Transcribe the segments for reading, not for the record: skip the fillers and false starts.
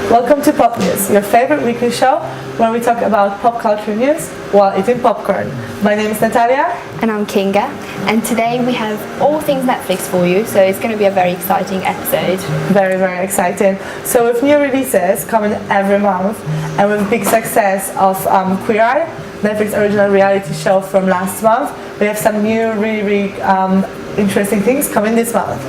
Welcome to Pop News, your favorite weekly show where we talk about pop culture news while eating popcorn. My name is Natalia. And I'm Kinga. And today we have all things Netflix for you, so it's going to be a very exciting episode. Very, very exciting. So with new releases coming every month and with big success of Queer Eye, Netflix original reality show from last month, we have some new really interesting things coming this month.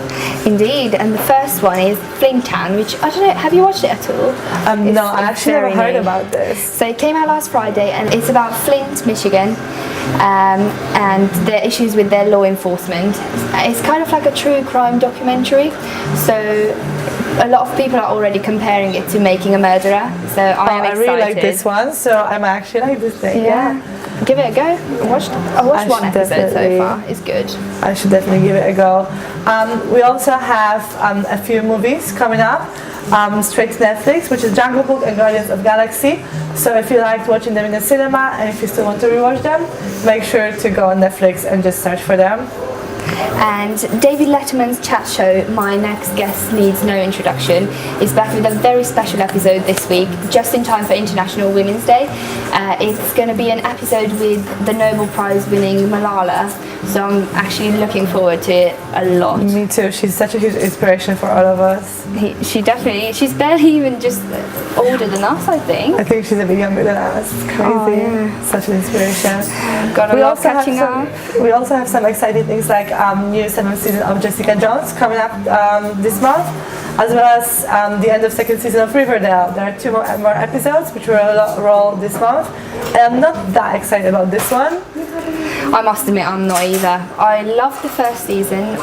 Indeed, and the first one is Flint Town, which I don't know, have you watched it at all? No, I actually never heard about this. So it came out last Friday and it's about Flint, Michigan, and their issues with their law enforcement. It's kind of like a true crime documentary, so a lot of people are already comparing it to Making a Murderer, so I am excited. I really like this one, so I'm actually like this thing. Yeah. Give it a go. I watched one episode so far. It's good. I should definitely give it a go. We also have a few movies coming up straight to Netflix, which is Jungle Book and Guardians of Galaxy. So if you liked watching them in the cinema and if you still want to rewatch them, make sure to go on Netflix and just search for them. And David Letterman's chat show, My Next Guest Needs No Introduction, is back with a very special episode this week, just in time for International Women's Day. It's going to be an episode with the Nobel Prize winning Malala, so I'm actually looking forward to it a lot. Me too. She's such a huge inspiration for all of us. She's barely even just older than us, I think. I think she's a bit younger than us. It's crazy. Oh, yeah. Such an inspiration. Got a lot catching up. We also have some exciting things like new 7th season of Jessica Jones coming up this month, as well as the end of 2nd season of Riverdale. There are 2 more episodes which will roll this month, and I'm not that excited about this one. I must admit I'm not either. I loved the first season.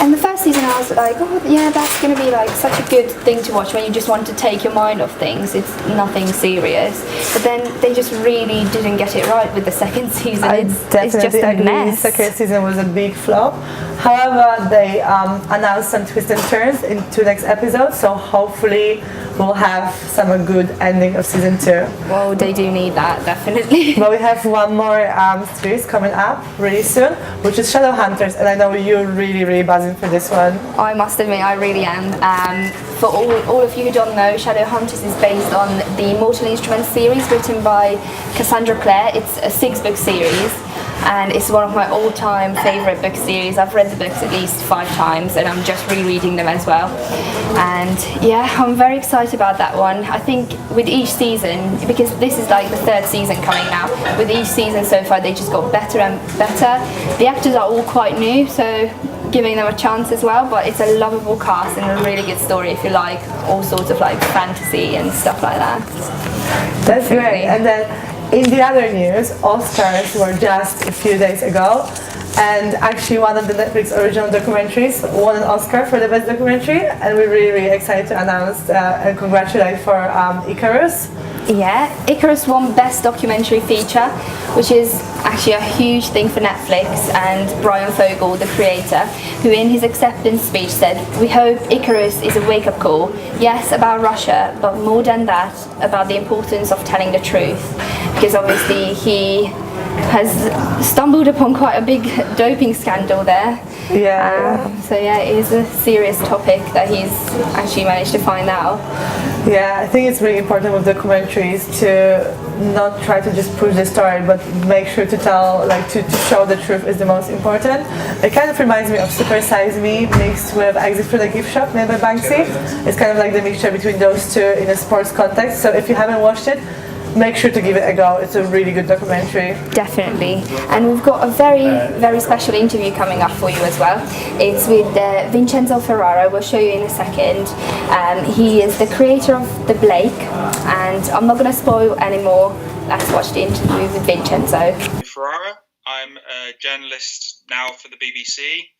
In the first season I was like, oh yeah, that's going to be like such a good thing to watch when you just want to take your mind off things. It's nothing serious. But then they just really didn't get it right with the second season. It's just a mess. The second season was a big flop. However, they announced some twists and turns in 2 next episodes, so hopefully we'll have some good ending of season 2. Well, they do need that, definitely. But we have one more series coming up really soon, which is Shadowhunters, and I know you're really buzzing for this one. I must admit, I really am. For all of you who don't know, Shadowhunters is based on the Mortal Instruments series written by Cassandra Clare. It's a 6-book series, and it's one of my all-time favourite book series. I've read the books at least 5 times, and I'm just rereading them as well. And yeah, I'm very excited about that one. I think with each season, because this is like the 3rd season coming now, with each season so far they just got better and better. The actors are all quite new, so giving them a chance as well, but it's a lovable cast and a really good story if you like all sorts of like fantasy and stuff like that. That's great. And then in the other news, Oscars were just a few days ago, and actually one of the Netflix original documentaries won an Oscar for the best documentary, and we're really excited to announce and congratulate for Icarus. Yeah, Icarus won Best Documentary Feature, which is actually a huge thing for Netflix, and Brian Fogel, the creator, who in his acceptance speech said, "We hope Icarus is a wake-up call, yes, about Russia, but more than that, about the importance of telling the truth," because obviously he has stumbled upon quite a big doping scandal there. So yeah, it is a serious topic that he's actually managed to find out. Yeah, I think it's really important with documentaries to not try to just push the story, but make sure to tell, like to show the truth is the most important. It kind of reminds me of Super Size Me mixed with Exit from the Gift Shop made by Banksy. It's kind of like the mixture between those two in a sports context. So if you haven't watched it, make sure to give it a go. It's a really good documentary. Definitely. And we've got a very special interview coming up for you as well. It's with Vincenzo Ferrara. We'll show you in a second. He is the creator of The Blake, and I'm not going to spoil anymore. Let's watch the interview with Vincenzo. Ferrara. I'm a journalist now for the BBC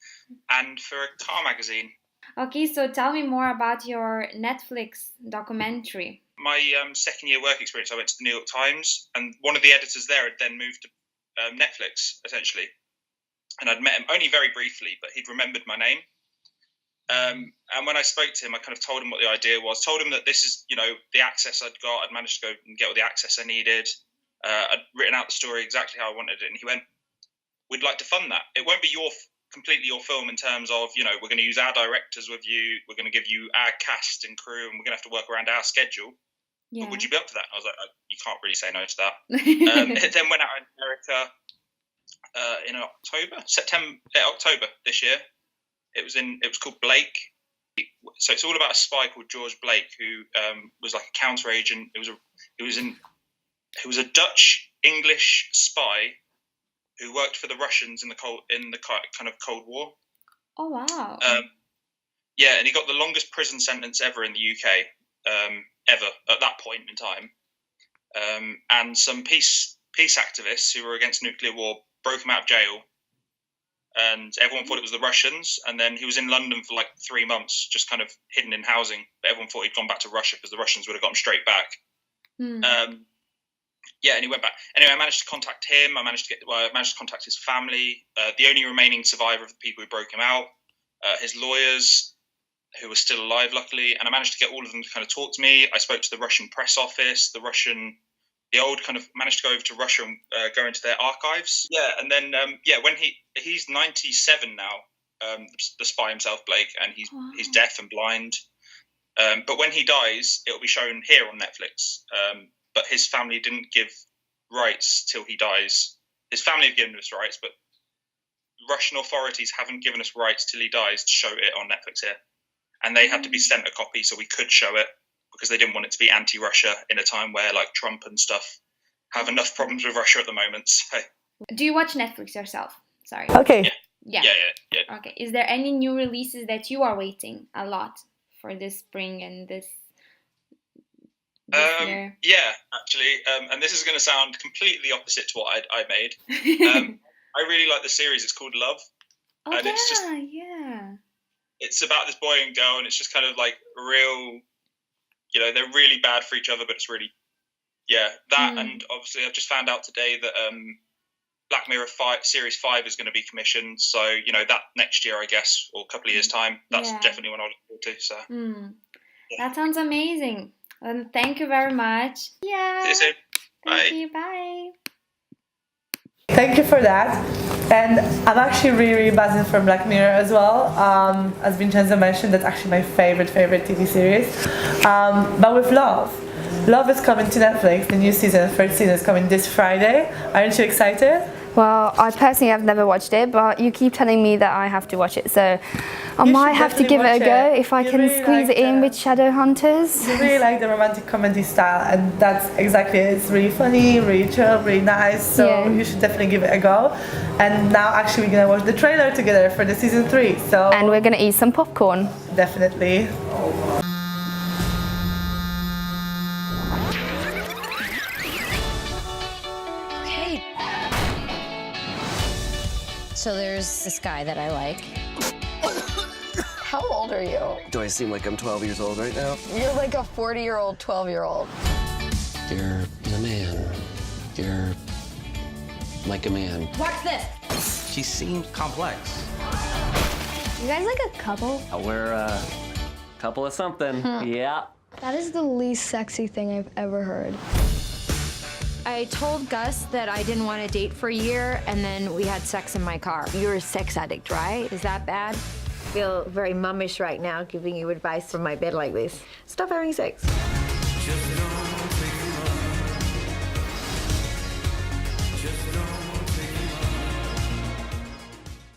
and for a car magazine. Okay, so tell me more about your Netflix documentary. My second year work experience, I went to the New York Times, and one of the editors there had then moved to Netflix, essentially. And I'd met him only very briefly, but he'd remembered my name. And when I spoke to him, I kind of told him what the idea was, told him that this is, the access I'd got. I'd managed to go and get all the access I needed. I'd written out the story exactly how I wanted it. And he went, "We'd like to fund that. It won't be your completely your film in terms of, you know, we're going to use our directors with you, we're going to give you our cast and crew, and we're going to have to work around our schedule. Yeah. But would you be up for that? And I was like, you can't really say no to that. It then went out in America in October this year. It was called Blake. So it's all about a spy called George Blake, who was like a counter agent. He was a Dutch English spy who worked for the Russians in the kind of Cold War. Oh wow. Yeah, and he got the longest prison sentence ever in the UK, ever at that point in time. And some peace activists who were against nuclear war broke him out of jail, and everyone thought it was the Russians. And then he was in London for like 3 months, just kind of hidden in housing. But everyone thought he'd gone back to Russia because the Russians would have got him straight back. Yeah, and he went back. Anyway, I managed to contact him. I managed to contact his family, the only remaining survivor of the people who broke him out, his lawyers, who were still alive, luckily. And I managed to get all of them to kind of talk to me. I spoke to the Russian press office, managed to go over to Russia and go into their archives. Yeah, and then, when he's 97 now, the spy himself, Blake, and he's deaf and blind. But when he dies, it'll be shown here on Netflix. But his family didn't give rights till he dies. His family have given us rights, but Russian authorities haven't given us rights till he dies to show it on Netflix here. And they had to be sent a copy so we could show it, because they didn't want it to be anti-Russia in a time where like Trump and stuff have enough problems with Russia at the moment. So. Do you watch Netflix yourself? Sorry. Okay. Yeah. Okay. Is there any new releases that you are waiting a lot for this spring and this year? Yeah, actually, and this is going to sound completely opposite to what I made. I really like the series. It's called Love. Oh, and it's about this boy and girl, and it's just kind of like real, you know, they're really bad for each other, but it's really, and obviously I've just found out today that Black Mirror Series 5 is going to be commissioned, so, you know, that next year, I guess, or a couple of years' time, that's definitely what I look forward to, so. That sounds amazing. And thank you very much. Yeah. See you soon. Bye. Thank you. Bye. Thank you for that. And I'm actually really buzzing for Black Mirror as well. As Vincenzo mentioned, that's actually my favorite TV series. But with Love is coming to Netflix. The new season, the first season, is coming this Friday. Aren't you excited? Well, I personally have never watched it, but you keep telling me that I have to watch it, so I might have to give it a go if I can squeeze it in with Shadowhunters. You really like the romantic comedy style, and that's exactly it. It's really funny, really chill, really nice, so you should definitely give it a go. And now actually we're going to watch the trailer together for the season 3. And we're going to eat some popcorn. Definitely. So there's this guy that I like. How old are you? Do I seem like I'm 12 years old right now? You're like a 40-year-old, 12-year-old. You're a man. You're like a man. Watch this. She seems complex. You guys like a couple? We're a couple of something. Yeah. That is the least sexy thing I've ever heard. I told Gus that I didn't want to date for a year, and then we had sex in my car. You're a sex addict, right? Is that bad? I feel very mummish right now giving you advice from my bed like this. Stop having sex.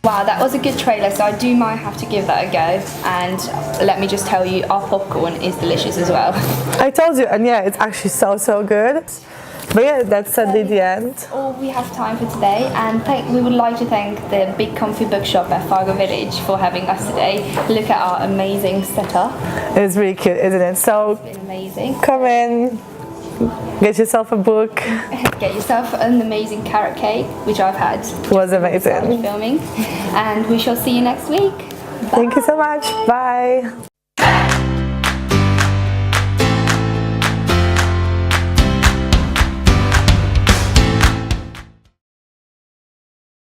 Wow, that was a good trailer, so I might have to give that a go. And let me just tell you, our popcorn is delicious as well. I told you, and it's actually so good. But yeah, that's sadly the end. All we have time for today, and we would like to thank the Big Comfy Bookshop at Fargo Village for having us today. Look at our amazing setup. It's really cute, isn't it? So It's been amazing. Come in, get yourself a book. Get yourself an amazing carrot cake, which I've had. It was amazing. Filming, and we shall see you next week. Thank you so much. Bye.